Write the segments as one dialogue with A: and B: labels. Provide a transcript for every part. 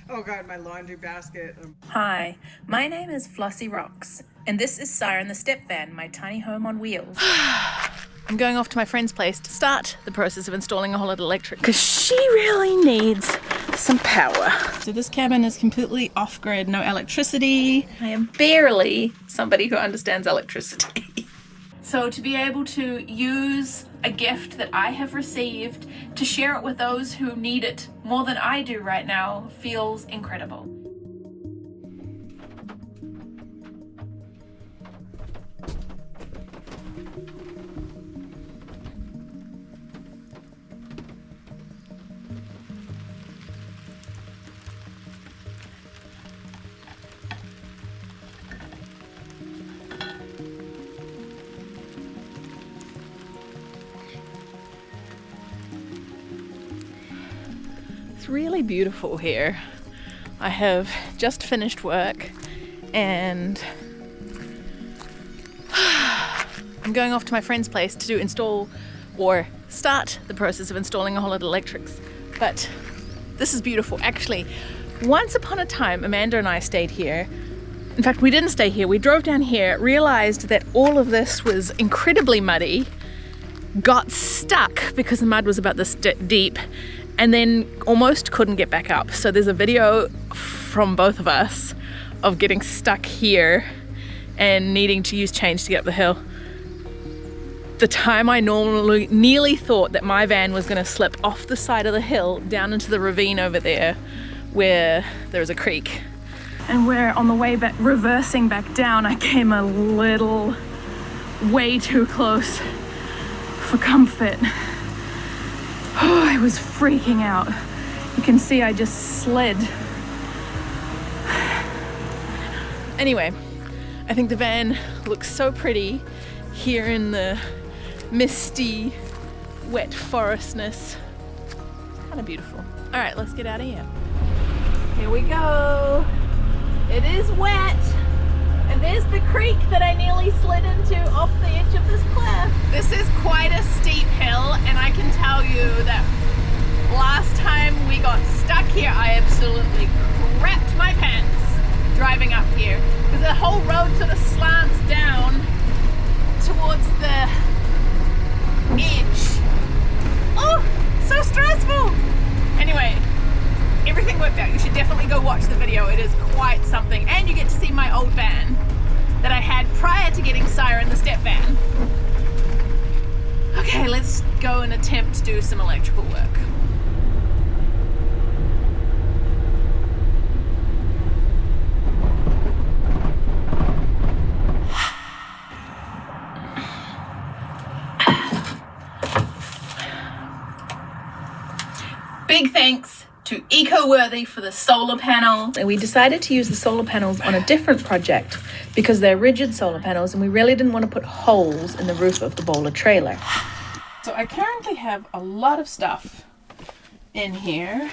A: Oh God, my laundry basket.
B: Hi, my name is Flossy Roxx, and this is Siren the Step Van, my tiny home on wheels.
C: I'm going off to my friend's place to start the process of installing a whole lot of electric because she really needs some power. So this cabin is completely off-grid, no electricity. I am barely somebody who understands electricity. So to be able to use a gift that I have received to share it with those who need it more than I do right now feels incredible. It's really beautiful here. I have just finished work and I'm going off to my friend's place to install or start the process of installing a whole lot of electrics. But this is beautiful. Actually, once upon a time, Amanda and I stayed here. In fact, we didn't stay here. We drove down here, realized that all of this was incredibly muddy, got stuck because the mud was about this deep, and then almost couldn't get back up. So there's a video from both of us of getting stuck here and needing to use chains to get up the hill. The time I nearly thought that my van was gonna slip off the side of the hill down into the ravine over there where there's a creek. And where on the way back, reversing back down, I came a little way too close for comfort. Oh, I was freaking out. You can see I just slid. Anyway, I think the van looks so pretty here in the misty, wet forestness. It's kind of beautiful. All right, let's get out of here. Here we go. It is wet. And there's the creek that I nearly slid into off the edge of this cliff. This is quite a steep hill, and I can tell you that last time we got stuck here, I absolutely crapped my pants driving up here because the whole road sort of slants down towards the edge. Oh, so stressful. Anyway, everything worked out. You should definitely go watch the video. It is quite something. And you get to see my old van that I had prior to getting Siren the Step Van. Okay, let's go and attempt to do some electrical work. Big thanks to Eco-Worthy for the solar panels. And we decided to use the solar panels on a different project because they're rigid solar panels and we really didn't want to put holes in the roof of the bowler trailer. So I currently have a lot of stuff in here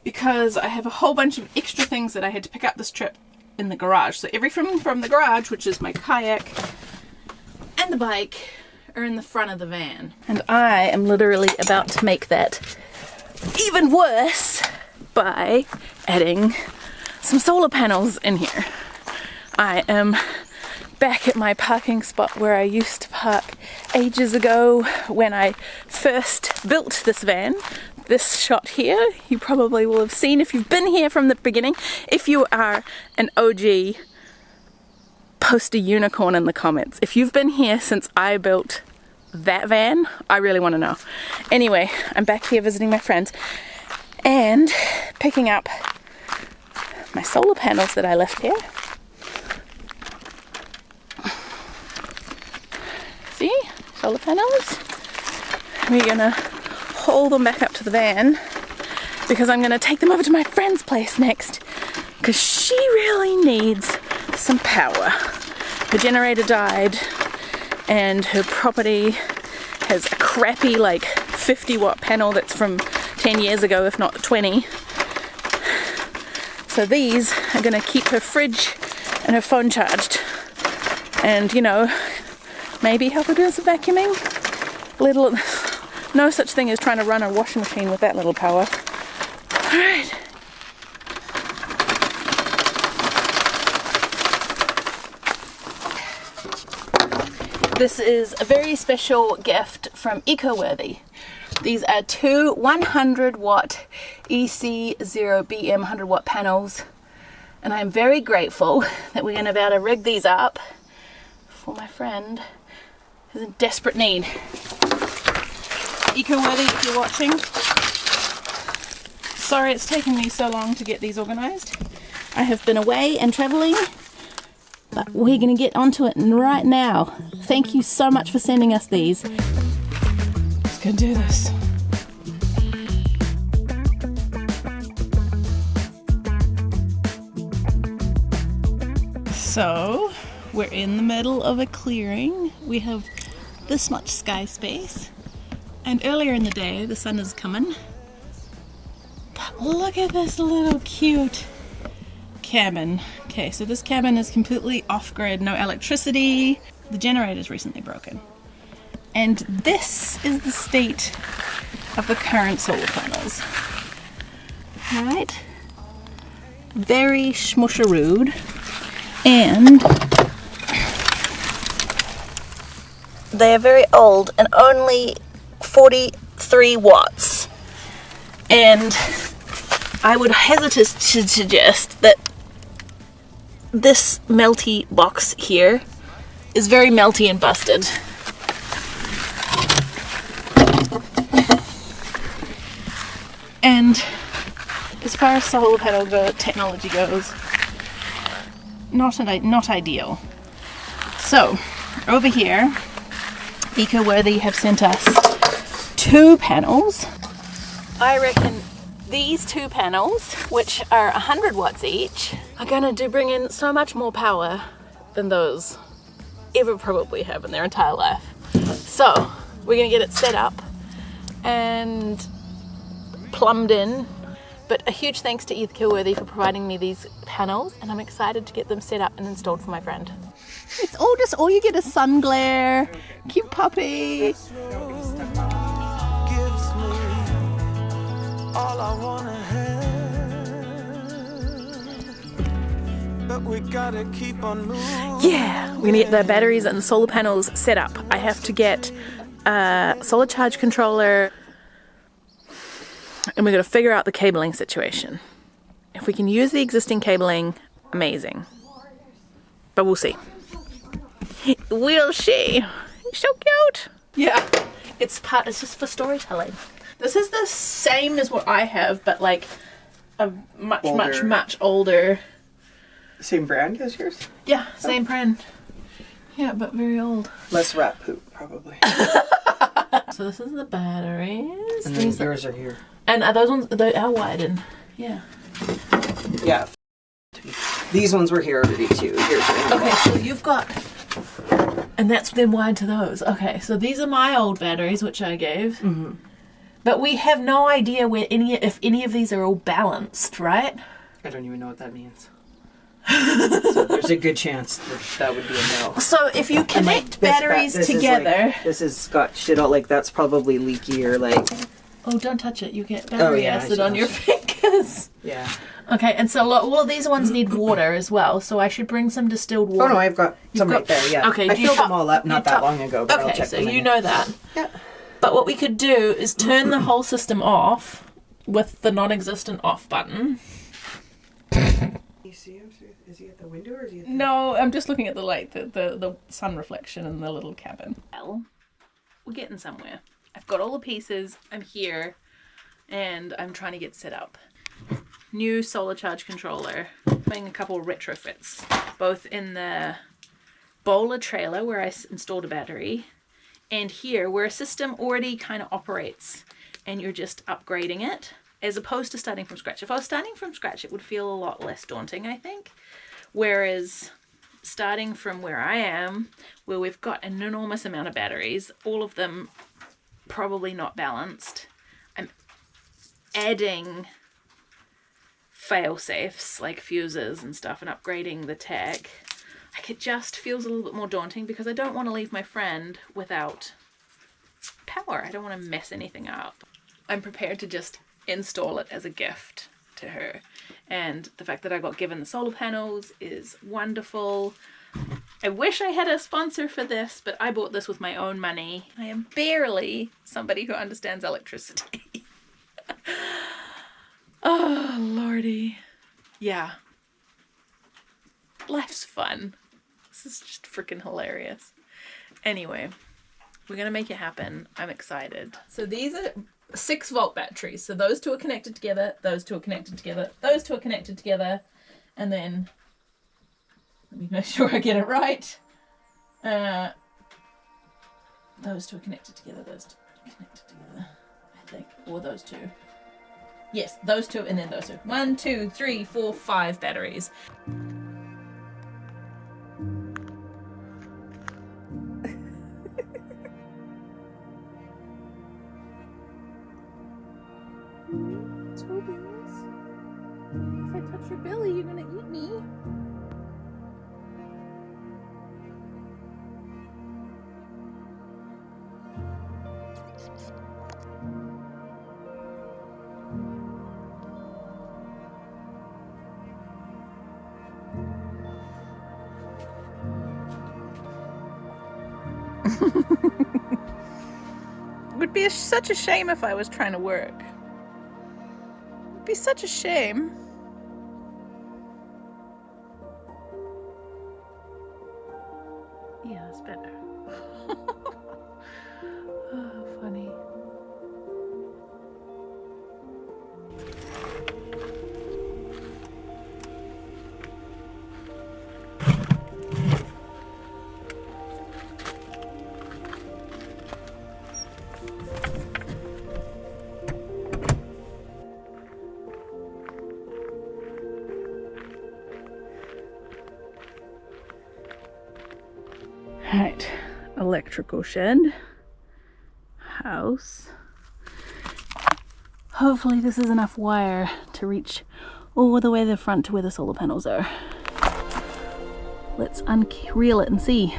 C: because I have a whole bunch of extra things that I had to pick up this trip in the garage. So everything from the garage, which is my kayak and the bike, are in the front of the van. And I am literally about to make that even worse by adding some solar panels in here. I am back at my parking spot where I used to park ages ago when I first built this van. This shot here you probably will have seen if you've been here from the beginning. If you are an OG, post a unicorn in the comments. If you've been here since I built that van, I really want to know. Anyway, I'm back here visiting my friends and picking up my solar panels that I left here. See? Solar panels. We're gonna haul them back up to the van because I'm gonna take them over to my friend's place next because she really needs some power. Her generator died and her property has a crappy like 50-watt panel that's from 10 years ago, if not 20. So these are going to keep her fridge and her phone charged and, you know, maybe help her do some vacuuming. No such thing as trying to run a washing machine with that little power. Alright. This is a very special gift from EcoWorthy. These are two 100 watt EC0BM 100 watt panels, and I'm very grateful that we're going to be able to rig these up for my friend who's in desperate need. EcoWorthy, if you're watching, sorry it's taken me so long to get these organised. I have been away and travelling, but we're going to get onto it right now. Thank you so much for sending us these. Let's go do this. So, we're in the middle of a clearing. We have this much sky space. And earlier in the day, the sun is coming. But look at this little cute cabin. Okay, so this cabin is completely off-grid, no electricity. The generator's recently broken. And this is the state of the current solar panels. Right? Very schmusharood. And they are very old and only 43 watts. And I would hesitate to suggest that this melty box here is very melty and busted. And as far as solar panel technology goes, not ideal. So over here, EcoWorthy have sent us two panels. I reckon these two panels, which are 100 watts each, are going to bring in so much more power than those ever probably have in their entire life. So we're going to get it set up and plumbed in. But a huge thanks to EcoWorthy for providing me these panels, and I'm excited to get them set up and installed for my friend. It's all you get is sun glare. Cute puppy. All I wanna have, but we gotta keep on moving. Yeah, we're gonna get the batteries and the solar panels set up. I have to get a solar charge controller, and we're gonna figure out the cabling situation. If we can use the existing cabling, amazing. But we'll see. Will she? So cute. Yeah, it's just for storytelling. This is the same as what I have, but like a much older.
A: Same brand as yours?
C: Yeah, same brand. Yeah, but very old.
A: Less rat poop, probably.
C: So this is the batteries.
A: And then yours are here.
C: And are those ones, they are widened. Yeah.
A: Yeah. These ones were here already too. Here's your
C: okay, so you've got, and that's then wide to those. Okay, so these are my old batteries, which I gave. Mm-hmm. But we have no idea where if any of these are all balanced, right?
A: I don't even know what that means. So there's a good chance that would be a no.
C: So if you connect batteries together...
A: This has got shit out, like that's probably leaky or like...
C: Oh, don't touch it. You get battery acid on your fingers.
A: Yeah.
C: Okay, and so all of these ones need water as well, so I should bring some distilled water.
A: Oh no, I've got some right there, yeah.
C: Okay,
A: I filled them all up not that long ago, but I'll check them.
C: Okay, so you know that.
A: Yeah.
C: But what we could do is turn the whole system off with the non-existent off button.
A: You see him? Is he at the window or is he at the...
C: No, I'm just looking at the light, the sun reflection in the little cabin. Well, we're getting somewhere. I've got all the pieces, I'm here, and I'm trying to get set up. New solar charge controller. Doing a couple of retrofits, both in the bowler trailer where I installed a battery, and here where a system already kind of operates and you're just upgrading it, as opposed to starting from scratch. If I was starting from scratch, it would feel a lot less daunting, I think. Whereas starting from where I am, where we've got an enormous amount of batteries, all of them probably not balanced, I'm adding fail-safes like fuses and stuff and upgrading the tech. Like, it just feels a little bit more daunting because I don't want to leave my friend without power. I don't want to mess anything up. I'm prepared to just
B: install it as a gift to her. And the fact that I got given the solar panels is wonderful. I wish I had a sponsor for this, but I bought this with my own money. I am barely somebody who understands electricity. Oh, Lordy. Yeah. Life's fun. This is just freaking hilarious. Anyway, we're going to make it happen. I'm excited. So these are 6-volt batteries. So those two are connected together. Those two are connected together. Those two are connected together. And then, let me make sure I get it right. Those two are connected together. Those two are connected together, I think. Or those two. Yes, those two and then those two. 1, 2, 3, 4, 5 batteries. Tobias, if I touch your belly, you're gonna eat me. It would be such a shame if I was trying to work. It would be such a shame. Yeah, that's better. Oh, funny. Right, electrical shed, house. Hopefully this is enough wire to reach all the way to the front to where the solar panels are. Let's reel it and see.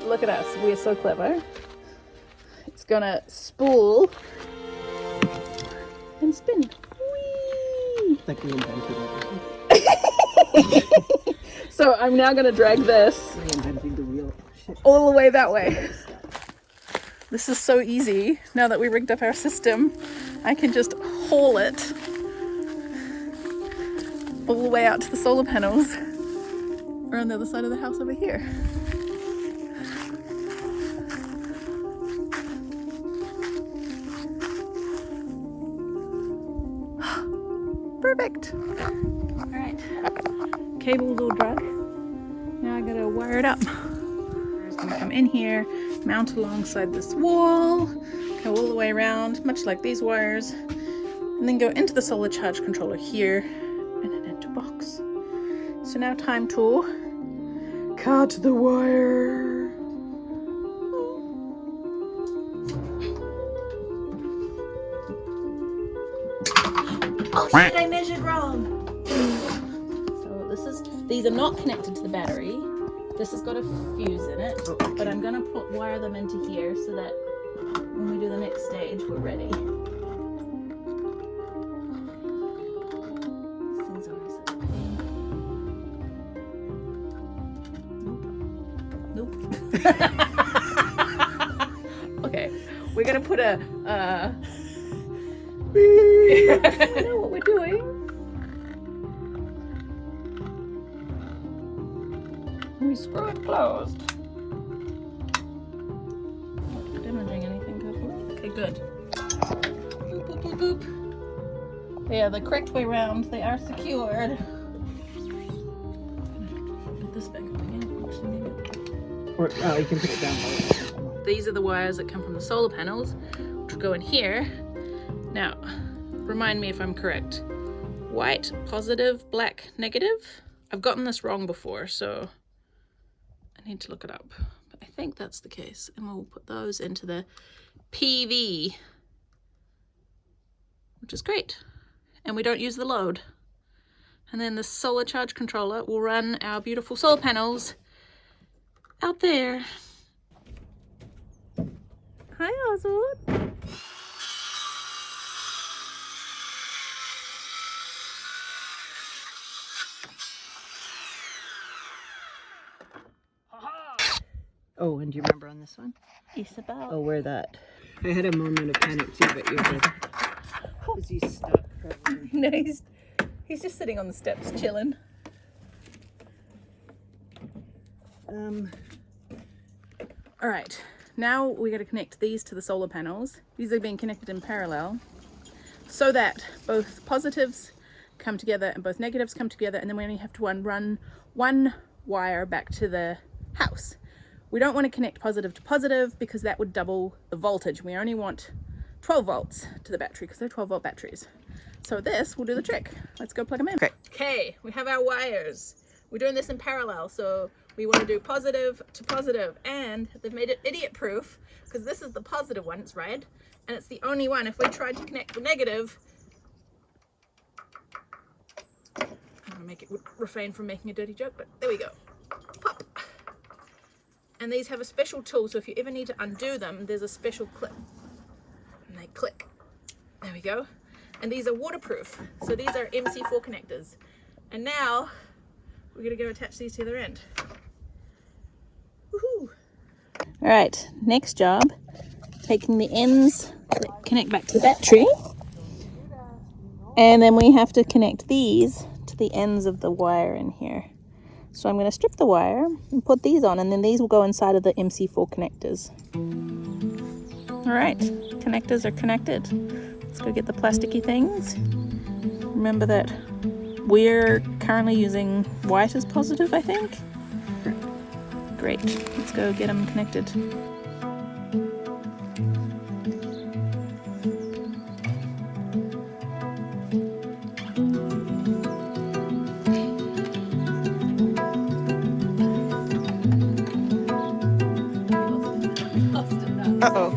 B: Look at us, we're so clever. It's gonna spool and spin. Whee!
A: Like we invented it.
B: So I'm now gonna drag this
A: Reinventing the wheel. Shit.
B: all the way that way. This is so easy. Now that we rigged up our system, I can just haul it all the way out to the solar panels. We're on the other side of the house over here. Perfect. All right, cable's all drug. Now I gotta wire it up. It's gonna come in here, mount alongside this wall, go all the way around, much like these wires, and then go into the solar charge controller here and an into box. So now time to cut the wire. Oh shit, I measured wrong. So these are not connected to the battery. This has got a fuse in it, but I'm gonna wire them into here so that when we do the next stage, we're ready. These things are always such a pain. Nope. Okay, we're gonna put a I know what we're doing. We screw it closed. Not damaging anything, hopefully. Okay, good. Boop, boop, boop, boop. Yeah, the correct way around. They are secured. Put this back up again. Actually, maybe.
A: Or you can put it down lower.
B: These are the wires that come from the solar panels, which will go in here. Now, remind me if I'm correct. White positive, black negative. I've gotten this wrong before, so I need to look it up. But I think that's the case. And we'll put those into the PV, which is great. And we don't use the load. And then the solar charge controller will run our beautiful solar panels there. Hi, Oswald.
A: Oh, and do you remember on this one?
B: Isabel.
A: Oh, where that? I had a moment of panic too, but you're good. Is he stuck? Probably.
B: No, he's just sitting on the steps chilling. All right, now we got to connect these to the solar panels. These are being connected in parallel so that both positives come together and both negatives come together, and then we only have to run one wire back to the house. We don't want to connect positive to positive because that would double the voltage. We only want 12 volts to the battery because they're 12-volt batteries. So this will do the trick. Let's go plug them in. Okay, we have our wires. We're doing this in parallel, so we want to do positive to positive, and they've made it idiot proof because this is the positive one, it's red, and it's the only one. If we tried to connect the negative, I'm gonna make it refrain from making a dirty joke, but there we go. Pop. And these have a special tool, so if you ever need to undo them, there's a special clip. And they click. There we go. And these are waterproof. So these are MC4 connectors. And now we're gonna go attach these to the other end. Woohoo! All right, next job, taking the ends that connect back to the battery. And then we have to connect these to the ends of the wire in here. So I'm going to strip the wire and put these on, and then these will go inside of the MC4 connectors. All right, connectors are connected. Let's go get the plasticky things. Remember that we're currently using white as positive, I think. Great, let's go get them connected.
D: Uh-oh.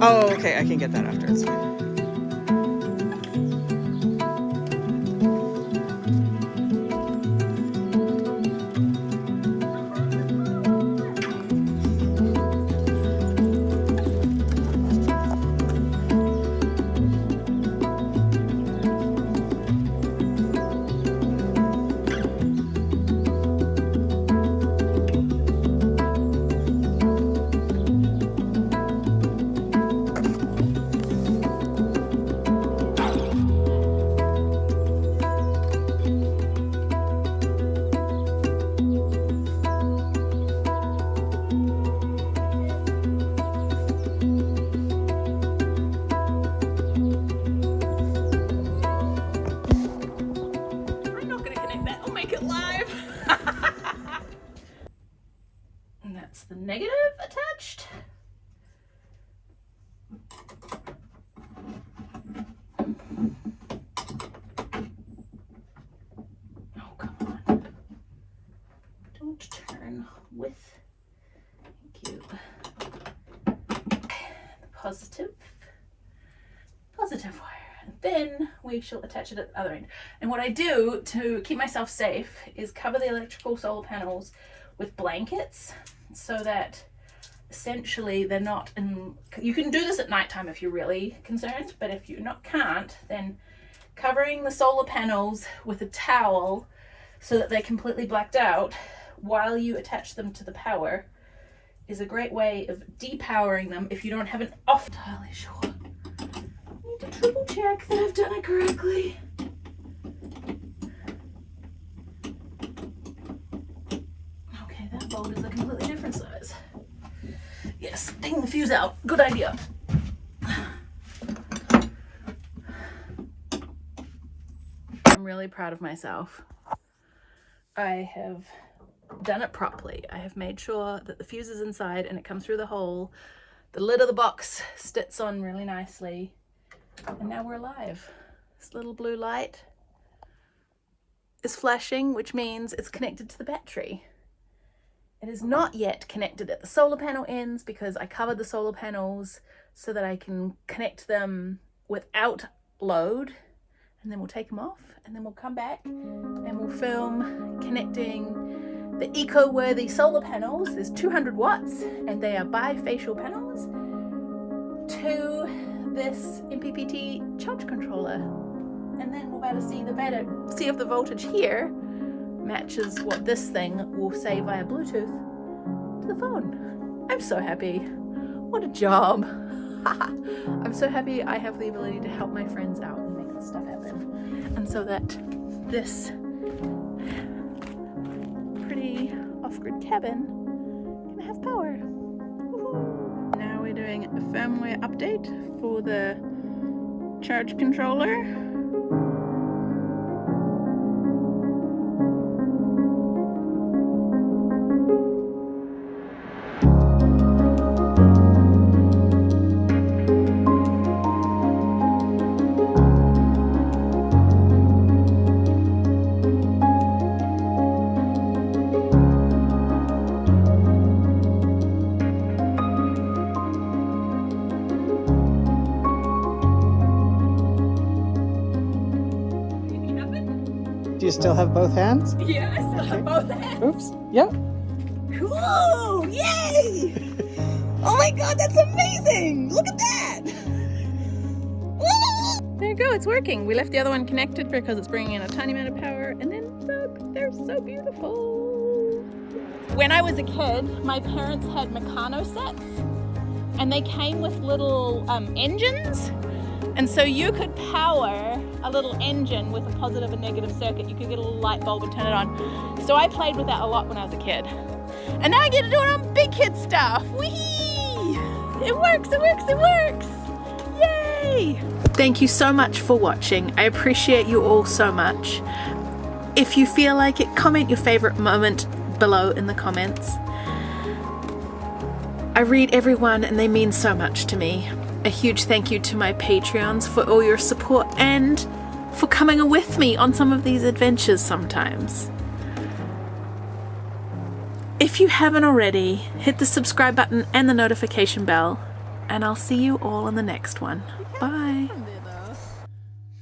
D: Oh, okay, I can get that after. It's fine.
B: And that's the negative attached. Oh, come on. Don't turn with. Thank you. The positive wire. And then we shall attach it at the other end. And what I do to keep myself safe is cover the electrical solar panels with blankets so that essentially they're not in. You can do this at nighttime if you're really concerned, but if you can't, then covering the solar panels with a towel so that they're completely blacked out while you attach them to the power is a great way of depowering them if you don't have an off. Entirely sure. I need to triple check that I've done it correctly. Okay, that bolt is a completely different size. Yes, taking the fuse out. Good idea. I'm really proud of myself. I have done it properly. I have made sure that the fuse is inside and it comes through the hole. The lid of the box sits on really nicely. And now we're alive. This little blue light is flashing, which means it's connected to the battery. It is not yet connected at the solar panel ends because I covered the solar panels so that I can connect them without load, and then we'll take them off and then we'll come back and we'll film connecting
C: the eco-worthy solar panels. There's 200 watts and they are bifacial panels to this MPPT charge controller. And then we'll be able to see if the voltage here matches what this thing will say via Bluetooth to the phone. I'm so happy. What a job. I'm so happy I have the ability to help my friends out and make this stuff happen. And so that this pretty off-grid cabin can have power. Woohoo. Now we're doing a firmware update for the charge controller.
A: Do you still have both hands?
C: Yeah, I still have both hands.
A: Oops. Yep.
C: Cool! Yay! Oh my god, that's amazing! Look at that!
B: There you go, it's working. We left the other one connected because it's bringing in a tiny amount of power, and then look, they're so beautiful. When I was a kid, my parents had Meccano sets, and they came with little engines, and so you could power a little engine with a positive and negative circuit. You could get a little light bulb and turn it on. So I played with that a lot when I was a kid. And now I get to do it on big kid stuff. Whee! It works, it works, it works! Yay! Thank you so much for watching. I appreciate you all so much. If you feel like it, comment your favorite moment below in the comments. I read everyone and they mean so much to me. A huge thank you to my Patreons for all your support and for coming with me on some of these adventures sometimes. If you haven't already, hit the subscribe button and the notification bell, and I'll see you all in the next one. Bye.